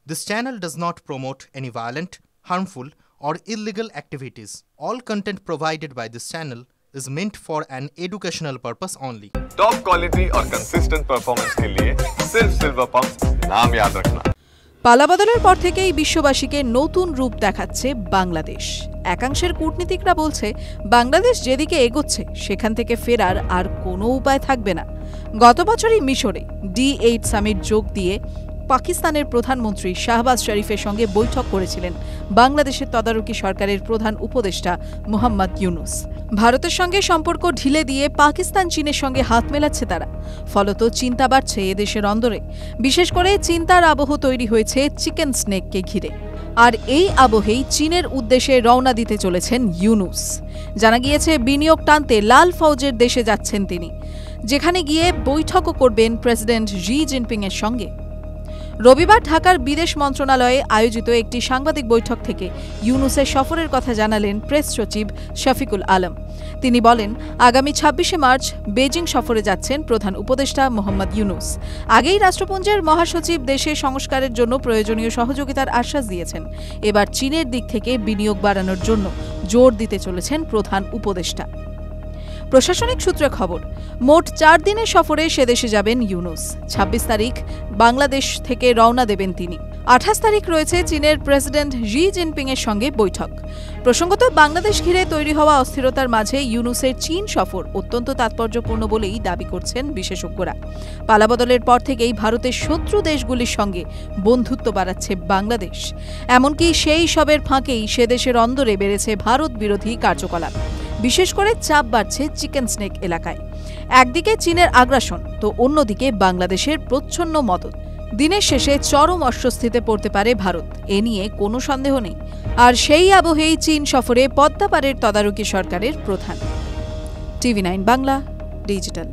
This channel does not promote any violent, harmful, or illegal activities. All content provided by this channel is meant for an educational purpose only. Top quality और consistent performance के लिए सिर्फ silver pump नाम याद रखना। পালাবদলের পর থেকেই বিশ্ববাসীকে নতুন রূপ দেখাচ্ছে বাংলাদেশ। একাংশের কূটনীতিকরা বলছে বাংলাদেশ যেদিকে এগোচ্ছে সেখান থেকে ফেরার আর কোনো উপায় থাকবে না। গত বছরই মিশরে D8 সামিট যোগ দিয়ে পাকিস্তানের প্রধানমন্ত্রী শাহবাজ শরীফের সঙ্গে বৈঠক করেছিলেন বাংলাদেশের তদারকি সরকারের প্রধান উপদেষ্টা মোহাম্মদ ইউনুস। ভারতের সঙ্গে সম্পর্ক ঢিলে দিয়ে পাকিস্তান চীনের সঙ্গে হাত মেলাচ্ছে তারা। ফলত চিন্তা বাড়ছে এদেশের অন্দরে, বিশেষ করে চিন্তার আবহ তৈরি হয়েছে চিকেন স্নেককে ঘিরে। আর এই আবহেই চীনের উদ্দেশ্যে রওনা দিতে চলেছেন ইউনুস। জানা গিয়েছে বিনিয়োগ টানতে লাল ফৌজের দেশে যাচ্ছেন তিনি, যেখানে গিয়ে বৈঠকও করবেন প্রেসিডেন্ট জি জিনপিং এর সঙ্গে। রবিবার ঢাকার বিদেশ মন্ত্রণালয়ে আয়োজিত একটি সাংবাদিক বৈঠক থেকে ইউনুসের সফরের কথা জানালেন প্রেস সচিব শফিকুল আলম। তিনি বলেন, আগামী ২৬শে মার্চ বেজিং সফরে যাচ্ছেন প্রধান উপদেষ্টা মোহাম্মদ ইউনুস। আগেই রাষ্ট্রপুঞ্জের মহাসচিব দেশে সংস্কারের জন্য প্রয়োজনীয় সহযোগিতার আশ্বাস দিয়েছেন। এবার চীনের দিক থেকে বিনিয়োগ বাড়ানোর জন্য জোর দিতে চলেছেন প্রধান উপদেষ্টা। প্রশাসনিক সূত্রে খবর, মোট ৪ দিনের সফরে সে দেশে যাবেন ইউনুস। ২৬ তারিখ বাংলাদেশ থেকে রওনা দেবেন তিনি। ২৮ তারিখ রয়েছে চীনের প্রেসিডেন্ট জি জিনপিং এর সঙ্গে বৈঠক। প্রসঙ্গত, বাংলাদেশ ঘিরে তৈরি হওয়া অস্থিরতার মাঝে ইউনুসের চীন সফর অত্যন্ত তাৎপর্যপূর্ণ বলেই দাবি করছেন বিশেষজ্ঞরা। পালাবদলের পর থেকেই ভারতের শত্রু দেশগুলির সঙ্গে বন্ধুত্ব বাড়াচ্ছে বাংলাদেশ। এমনকি সেই সবের ফাঁকেই সে দেশের অন্দরে বেড়েছে ভারত বিরোধী কার্যকলাপ। বিশেষ করে চাপ বাড়ছে চিকেন স্নেক এলাকায়। একদিকে চীনের আগ্রাসন, তো অন্যদিকে বাংলাদেশের প্রচ্ছন্ন মদত। দিনের শেষে চরম অস্বস্তিতে পড়তে পারে ভারত, এ নিয়ে কোনো সন্দেহ নেই। আর সেই আবহেই চীন সফরে পদ্মাপাড়ের তদারকি সরকারের প্রধান। TV9 Bangla digital.